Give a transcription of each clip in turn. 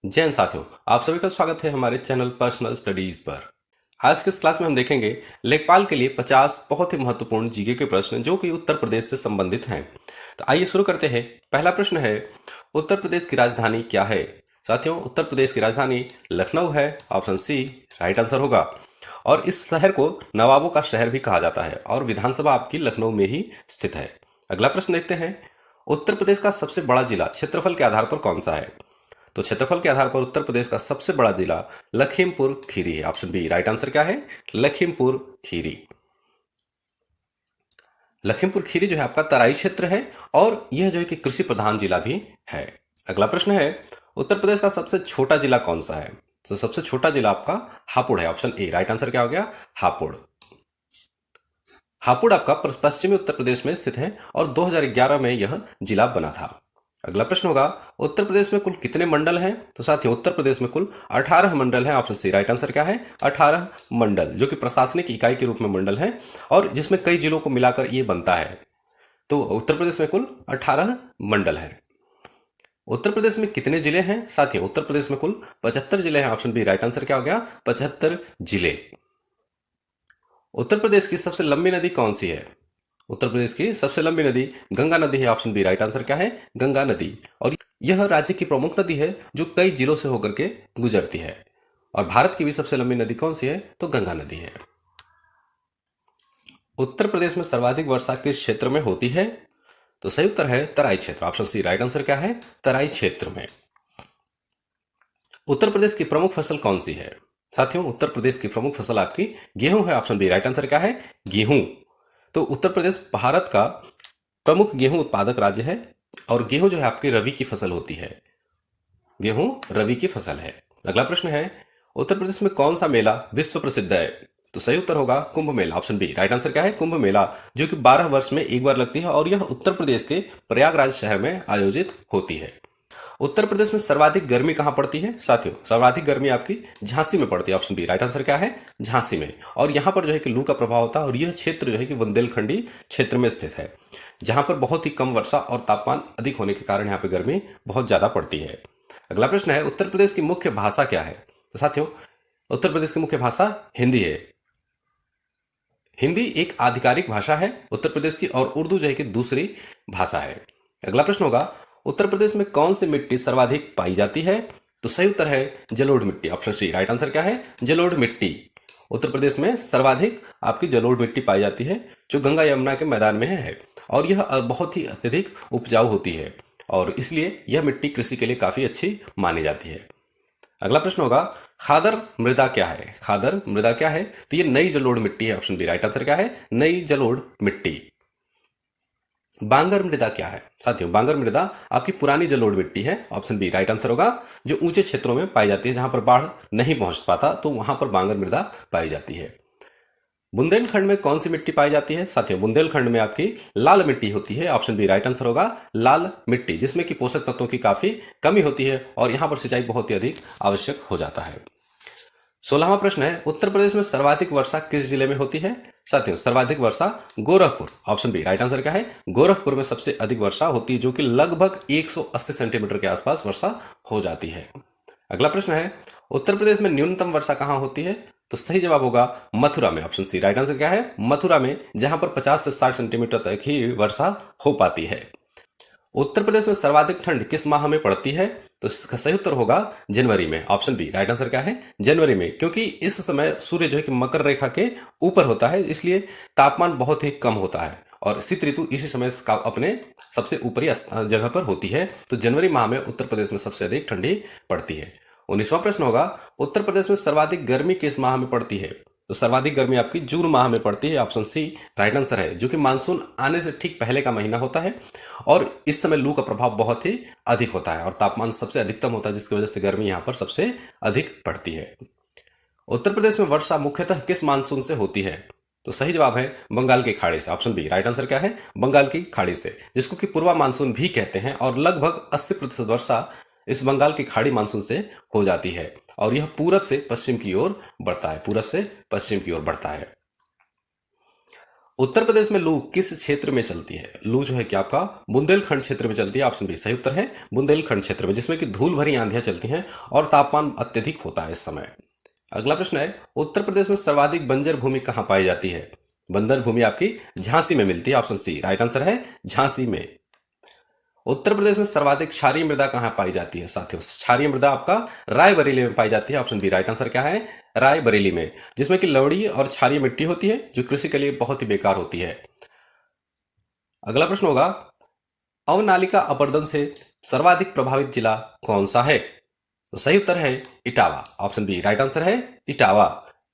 जय हिंद साथियों, आप सभी का स्वागत है हमारे चैनल पर्सनल स्टडीज पर। आज के इस क्लास में हम देखेंगे लेखपाल के लिए 50 बहुत ही महत्वपूर्ण जीके के प्रश्न जो कि उत्तर प्रदेश से संबंधित हैं। तो आइए शुरू करते हैं। पहला प्रश्न है, उत्तर प्रदेश की राजधानी क्या है? साथियों, उत्तर प्रदेश की राजधानी लखनऊ है। ऑप्शन सी राइट आंसर होगा। और इस शहर को नवाबों का शहर भी कहा जाता है और विधानसभा आपकी लखनऊ में ही स्थित है। अगला प्रश्न देखते हैं, उत्तर प्रदेश का सबसे बड़ा जिला क्षेत्रफल के आधार पर कौन सा है? तो क्षेत्रफल के आधार पर उत्तर प्रदेश का सबसे बड़ा जिला लखीमपुर खीरी है। ऑप्शन बी राइट आंसर क्या है? लखीमपुर खीरी। लखीमपुर खीरी जो है आपका तराई क्षेत्र है और यह जो है कि कृषि प्रधान जिला भी है। अगला प्रश्न है, उत्तर प्रदेश का सबसे छोटा जिला कौन सा है? तो सबसे छोटा जिला आपका हापुड़ है। ऑप्शन ए राइट आंसर क्या हो गया? हापुड़। हापुड़ आपका पश्चिमी उत्तर प्रदेश में स्थित है और 2011 में यह जिला बना था। अगला प्रश्न होगा, उत्तर प्रदेश में कुल कितने मंडल हैं? तो साथियों, उत्तर प्रदेश में कुल 18 मंडल हैं। ऑप्शन सी राइट आंसर क्या है? 18 मंडल, जो कि प्रशासनिक इकाई के रूप में मंडल हैं और जिसमें कई जिलों को मिलाकर ये बनता है। तो उत्तर प्रदेश में कुल 18 मंडल हैं। उत्तर प्रदेश में कितने जिले हैं? साथियों, उत्तर प्रदेश में कुल 75 जिले हैं। ऑप्शन बी राइट आंसर क्या हो गया? 75 जिले। उत्तर प्रदेश की सबसे लंबी नदी कौन सी है? उत्तर प्रदेश की सबसे लंबी नदी गंगा नदी है। ऑप्शन बी राइट आंसर क्या है? गंगा नदी। और यह राज्य की प्रमुख नदी है जो कई जिलों से होकर के गुजरती है। और भारत की भी सबसे लंबी नदी कौन सी है? तो गंगा नदी है। उत्तर प्रदेश में सर्वाधिक वर्षा किस क्षेत्र में होती है? तो सही उत्तर है तराई क्षेत्र। ऑप्शन सी राइट आंसर क्या है? तराई क्षेत्र में। उत्तर प्रदेश की प्रमुख फसल कौन सी है? साथियों, उत्तर प्रदेश की प्रमुख फसल आपकी गेहूं है। ऑप्शन बी राइट आंसर क्या है? गेहूं। तो उत्तर प्रदेश भारत का प्रमुख गेहूं उत्पादक राज्य है और गेहूं जो है आपकी रबी की फसल होती है। गेहूं रबी की फसल है। अगला प्रश्न है, उत्तर प्रदेश में कौन सा मेला विश्व प्रसिद्ध है? तो सही उत्तर होगा Kumbh Mela. Option B right answer क्या है? कुंभ मेला, जो कि 12 वर्ष में एक बार लगती है और यह उत्तर प्रदेश के प्रयागराज शहर में आयोजित होती है। उत्तर प्रदेश में सर्वाधिक गर्मी कहां पड़ती है? साथियों, सर्वाधिक गर्मी आपकी झांसी में पड़ती है। ऑप्शन बी राइट आंसर क्या है? झांसी में। और यहां पर जो है कि लू का प्रभाव होता है और यह क्षेत्र जो है कि बुंदेलखंडी क्षेत्र में स्थित है, जहां पर बहुत ही कम वर्षा और तापमान अधिक होने के कारण यहां पर गर्मी बहुत ज्यादा पड़ती है। अगला प्रश्न है, उत्तर प्रदेश की मुख्य भाषा क्या है? तो साथियों, उत्तर प्रदेश की मुख्य भाषा हिंदी है। हिंदी एक आधिकारिक भाषा है उत्तर प्रदेश की और उर्दू जो है कि दूसरी भाषा है। अगला प्रश्न होगा, उत्तर प्रदेश में कौन सी मिट्टी सर्वाधिक पाई जाती है? तो सही उत्तर है जलोढ़ मिट्टी। ऑप्शन सी राइट आंसर क्या है? जलोढ़ मिट्टी। उत्तर प्रदेश में सर्वाधिक आपकी जलोढ़ मिट्टी पाई जाती है जो गंगा यमुना के मैदान में है और यह बहुत ही अत्यधिक उपजाऊ होती है और इसलिए यह मिट्टी कृषि के लिए काफी अच्छी मानी जाती है। अगला प्रश्न होगा, खादर मृदा क्या है? खादर मृदा क्या है? तो ये नई जलोढ़ मिट्टी है। ऑप्शन बी राइट आंसर क्या है? नई जलोढ़ मिट्टी। बांगर मृदा क्या है? साथियों, बांगर मृदा आपकी पुरानी जलोढ़ मिट्टी है। ऑप्शन बी राइट आंसर होगा, जो ऊंचे क्षेत्रों में पाई जाती है, जहां पर बाढ़ नहीं पहुंच पाता तो वहां पर बांगर मृदा पाई जाती है। बुंदेलखंड में कौन सी मिट्टी पाई जाती है? साथियों, बुंदेलखंड में आपकी लाल मिट्टी होती है। ऑप्शन बी राइट आंसर होगा लाल मिट्टी, जिसमें कि पोषक तत्वों की काफी कमी होती है और यहां पर सिंचाई बहुत ही अधिक आवश्यक हो जाता है। 16वां प्रश्न है, उत्तर प्रदेश में सर्वाधिक वर्षा किस जिले में होती है? साथियों, सर्वाधिक वर्षा Gorakhpur. Option B right answer क्या है? गोरखपुर में सबसे अधिक वर्षा होती है, जो कि लगभग 180 सेंटीमीटर के आसपास वर्षा हो जाती है। अगला प्रश्न है, उत्तर प्रदेश में न्यूनतम वर्षा कहां होती है? तो सही जवाब होगा मथुरा में। ऑप्शन सी राइट आंसर क्या है? मथुरा में, जहां पर 50 से 60 सेंटीमीटर तक ही वर्षा हो पाती है। उत्तर प्रदेश में सर्वाधिक ठंड किस माह में पड़ती है? तो इसका सही उत्तर होगा जनवरी में। ऑप्शन बी राइट आंसर क्या है? जनवरी में, क्योंकि इस समय सूर्य जो है कि मकर रेखा के ऊपर होता है, इसलिए तापमान बहुत ही कम होता है और शीत ऋतु इसी समय का अपने सबसे ऊपरी जगह पर होती है। तो जनवरी माह में उत्तर प्रदेश में सबसे अधिक ठंडी पड़ती है। 19वां प्रश्न होगा, उत्तर प्रदेश में सर्वाधिक गर्मी किस माह में पड़ती है? तो सर्वाधिक गर्मी आपकी जून माह में पड़ती है। ऑप्शन सी राइट आंसर है, जो कि मानसून आने से ठीक पहले का महीना होता है और इस समय लू का प्रभाव बहुत ही अधिक होता है और तापमान सबसे अधिकतम होता है, जिसकी वजह से गर्मी यहाँ पर सबसे अधिक पड़ती है। उत्तर प्रदेश में वर्षा मुख्यतः किस मानसून से होती है? तो सही जवाब है बंगाल की खाड़ी से। ऑप्शन बी राइट आंसर क्या है? बंगाल की खाड़ी से, जिसको कि पूर्वा मानसून भी कहते हैं और लगभग 80% वर्षा इस बंगाल की खाड़ी मानसून से हो जाती है और यह पूरब से पश्चिम की ओर बढ़ता है। पूरब से पश्चिम की ओर बढ़ता है। उत्तर प्रदेश में लू किस क्षेत्र में चलती है? लू जो है कि आपका बुंदेलखंड क्षेत्र में चलती है। ऑप्शन बी सही उत्तर है, बुंदेलखंड क्षेत्र में, जिसमें कि धूल भरी आंधियां चलती हैं और तापमान अत्यधिक होता है इस समय। अगला प्रश्न है, उत्तर प्रदेश में सर्वाधिक बंजर भूमि कहाँ पाई जाती है? बंजर भूमि आपकी झांसी में मिलती है। ऑप्शन सी राइट आंसर है, झांसी में। उत्तर प्रदेश में सर्वाधिक क्षारीय मृदा कहाँ पाई जाती है? साथियों, क्षारीय मृदा आपका रायबरेली में पाई जाती है। ऑप्शन बी राइट आंसर क्या है, रायबरेली में, जिसमें कि लवणीय और क्षारीय मिट्टी होती है जो कृषि के लिए बहुत ही बेकार होती है। अगला प्रश्न होगा, अवनालिका अपरदन से सर्वाधिक प्रभावित जिला कौन सा है? तो सही उत्तर है Etawah. Option B right answer है, इटावा।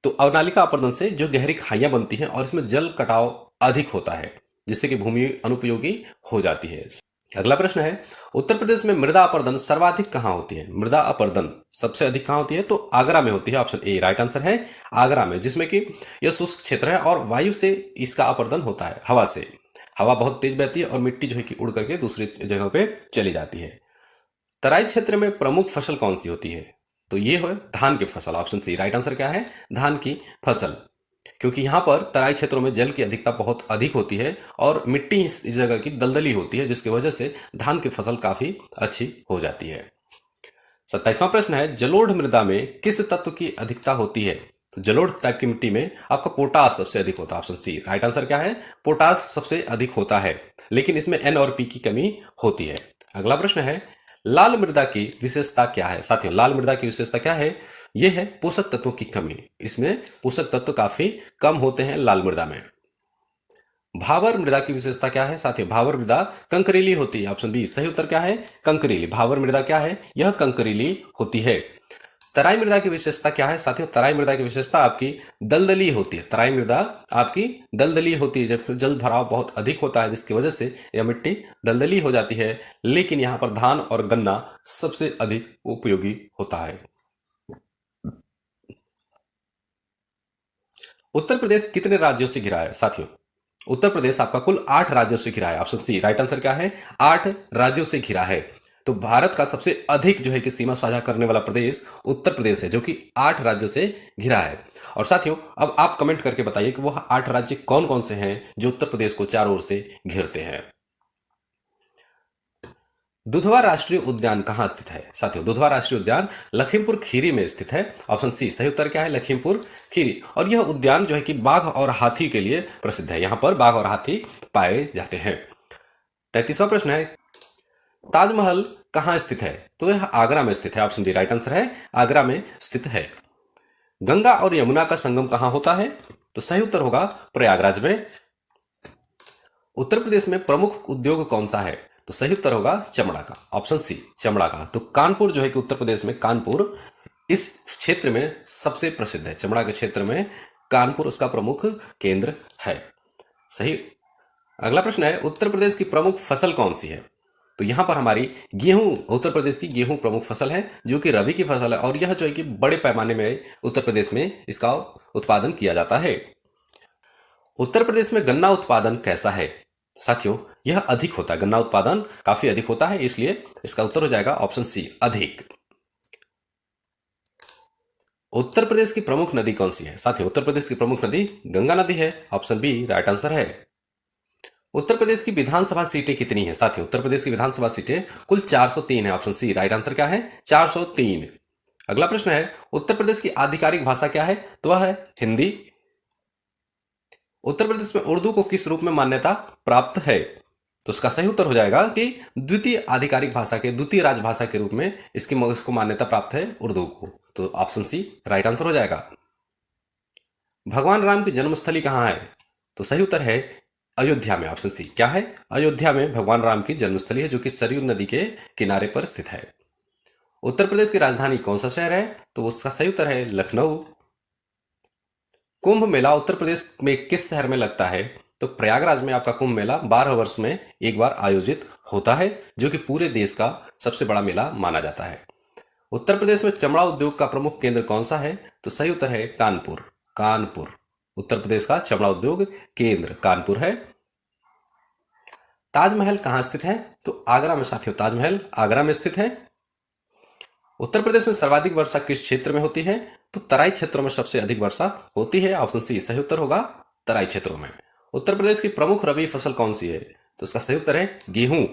तो अवनालिका अपरदन से जो गहरी खाइयां बनती हैं और इसमें जल कटाव अधिक होता है, जिससे कि भूमि अनुपयोगी हो जाती है। अगला प्रश्न है, उत्तर प्रदेश में मृदा अपरदन सर्वाधिक कहां होती है? मृदा अपरदन सबसे अधिक कहां होती है? तो आगरा में होती है। ऑप्शन ए राइट आंसर है, आगरा में, जिसमें कि यह शुष्क क्षेत्र है और वायु से इसका अपरदन होता है, हवा से। हवा बहुत तेज बहती है और मिट्टी जो है कि उड़ करके दूसरी जगह पे चली जाती है। तराई क्षेत्र में प्रमुख फसल कौन सी होती है? तो ये है धान की फसल। ऑप्शन सी राइट आंसर क्या है, धान की फसल, क्योंकि यहाँ पर तराई क्षेत्रों में जल की अधिकता बहुत अधिक होती है और मिट्टी इस जगह की दलदली होती है, जिसकी वजह से धान की फसल काफी अच्छी हो जाती है। 27वां प्रश्न है, जलोढ़ मृदा में किस तत्व की अधिकता होती है? तो जलोढ़ टाइप की मिट्टी में आपका पोटास सबसे अधिक होता है। ऑप्शन सी राइट आंसर क्या है, पोटास सबसे अधिक होता है, लेकिन इसमें एन और पी की कमी होती है। अगला प्रश्न है, लाल मृदा की विशेषता क्या है? साथियों, लाल मृदा की विशेषता क्या है? यह है पोषक तत्वों की कमी। इसमें पोषक तत्व काफी कम होते हैं लाल मृदा में। भावर मृदा की विशेषता क्या है? साथियों, भावर मृदा कंकरीली होती है। ऑप्शन बी सही उत्तर क्या है, कंकरीली। भावर मृदा क्या है, यह कंकरीली होती है। तराई मृदा की विशेषता क्या है? साथियों, तराई मृदा की विशेषता आपकी दलदली होती है। तराई मृदा आपकी दलदली होती है, जब जल भराव बहुत अधिक होता है, जिसकी वजह से यह मिट्टी दलदली हो जाती है। लेकिन यहां पर धान और गन्ना सबसे अधिक उपयोगी होता है। उत्तर प्रदेश कितने राज्यों से घिरा है? साथियों, उत्तर प्रदेश आपका कुल 8 राज्यों से घिरा है। ऑप्शन सी राइट आंसर क्या है, 8 राज्यों से घिरा है। तो भारत का सबसे अधिक जो है कि सीमा साझा करने वाला प्रदेश उत्तर प्रदेश है, जो कि 8 राज्यों से घिरा है। और साथियों, अब आप कमेंट करके बताइए कि वह 8 राज्य कौन कौन से हैं जो उत्तर प्रदेश को चारों ओर से घेरते हैं। दुधवा राष्ट्रीय उद्यान कहाँ स्थित है? साथियों, दुधवा राष्ट्रीय उद्यान लखीमपुर खीरी में स्थित है। ऑप्शन सी सही उत्तर क्या है, लखीमपुर खीरी। और यह उद्यान जो है कि बाघ और हाथी के लिए प्रसिद्ध है। यहाँ पर बाघ और हाथी पाए जाते हैं। 33वां प्रश्न है, ताजमहल कहाँ स्थित है? तो यह आगरा में स्थित है। ऑप्शन बी राइट आंसर है, आगरा में स्थित है। गंगा और यमुना का संगम कहाँ होता है? तो सही उत्तर होगा प्रयागराज में। उत्तर प्रदेश में प्रमुख उद्योग कौन सा है? तो सही उत्तर होगा चमड़ा का। ऑप्शन सी चमड़ा का। तो कानपुर जो है कि उत्तर प्रदेश में कानपुर इस क्षेत्र में सबसे प्रसिद्ध है। चमड़ा के क्षेत्र में कानपुर उसका प्रमुख केंद्र है। सही। अगला प्रश्न है, उत्तर प्रदेश की प्रमुख फसल कौन सी है? तो यहां पर हमारी गेहूं, उत्तर प्रदेश की गेहूं प्रमुख फसल है, जो कि रबी की फसल है और यह जो है कि बड़े पैमाने में उत्तर प्रदेश में इसका उत्पादन किया जाता है। उत्तर प्रदेश में गन्ना उत्पादन कैसा है? साथियों, यह अधिक होता है, गन्ना उत्पादन काफी अधिक होता है, इसलिए इसका उत्तर हो जाएगा ऑप्शन सी अधिक। उत्तर प्रदेश की प्रमुख नदी कौन सी है? साथियों, उत्तर प्रदेश की प्रमुख नदी गंगा नदी है। ऑप्शन बी राइट आंसर है। उत्तर प्रदेश की विधानसभा सीटें कितनी है? साथियों, उत्तर प्रदेश की विधानसभा सीटें कुल 403 है। ऑप्शन सी राइट आंसर क्या है, 403। अगला प्रश्न है, उत्तर प्रदेश की आधिकारिक भाषा क्या है? तो वह है हिंदी। उत्तर प्रदेश में उर्दू को किस रूप में मान्यता प्राप्त है? तो उसका सही उत्तर हो जाएगा कि द्वितीय आधिकारिक भाषा के, द्वितीय राजभाषा के रूप में इसको मान्यता प्राप्त है उर्दू को। तो ऑप्शन सी राइट आंसर हो जाएगा। भगवान राम की जन्मस्थली कहाँ है? तो सही उत्तर है अयोध्या में। ऑप्शन सी क्या है, अयोध्या में भगवान राम की जन्मस्थली है, जो कि सरयू नदी के किनारे पर स्थित है। उत्तर प्रदेश की राजधानी कौन सा शहर है? तो उसका सही उत्तर है लखनऊ। कुंभ मेला उत्तर प्रदेश में किस शहर में लगता है? तो प्रयागराज में आपका कुंभ मेला 12 वर्ष में एक बार आयोजित होता है, जो कि पूरे देश का सबसे बड़ा मेला माना जाता है। उत्तर प्रदेश में चमड़ा उद्योग का प्रमुख केंद्र कौन सा है? तो सही उत्तर है कानपुर। कानपुर उत्तर प्रदेश का चमड़ा उद्योग केंद्र कानपुर है। ताजमहल कहाँ स्थित है? तो आगरा में। साथियों, ताजमहल आगरा में स्थित है। उत्तर प्रदेश में सर्वाधिक वर्षा किस क्षेत्र में होती है? तो तराई क्षेत्रों में सबसे अधिक वर्षा होती है। ऑप्शन सी सही उत्तर होगा तराई क्षेत्रों में। उत्तर प्रदेश की प्रमुख रबी फसल कौन सी है? तो इसका सही उत्तर है गेहूं।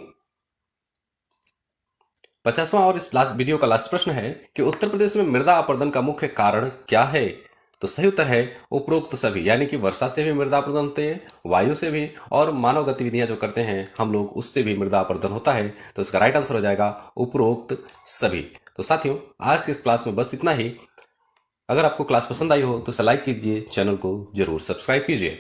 50वां और इस लास्ट वीडियो का लास्ट प्रश्न है कि उत्तर प्रदेश में मृदा अपरदन का मुख्य कारण क्या है? तो सही उत्तर है उपरोक्त सभी, यानी कि वर्षा से भी मृदा अपरदन होते हैं, वायु से भी, और मानव गतिविधियां जो करते हैं हम लोग उससे भी मृदा अपरदन होता है। तो इसका राइट आंसर हो जाएगा उपरोक्त सभी। तो साथियों, आज की इस क्लास में बस इतना ही। अगर आपको क्लास पसंद आई हो तो इसे लाइक कीजिए, चैनल को जरूर सब्सक्राइब कीजिए।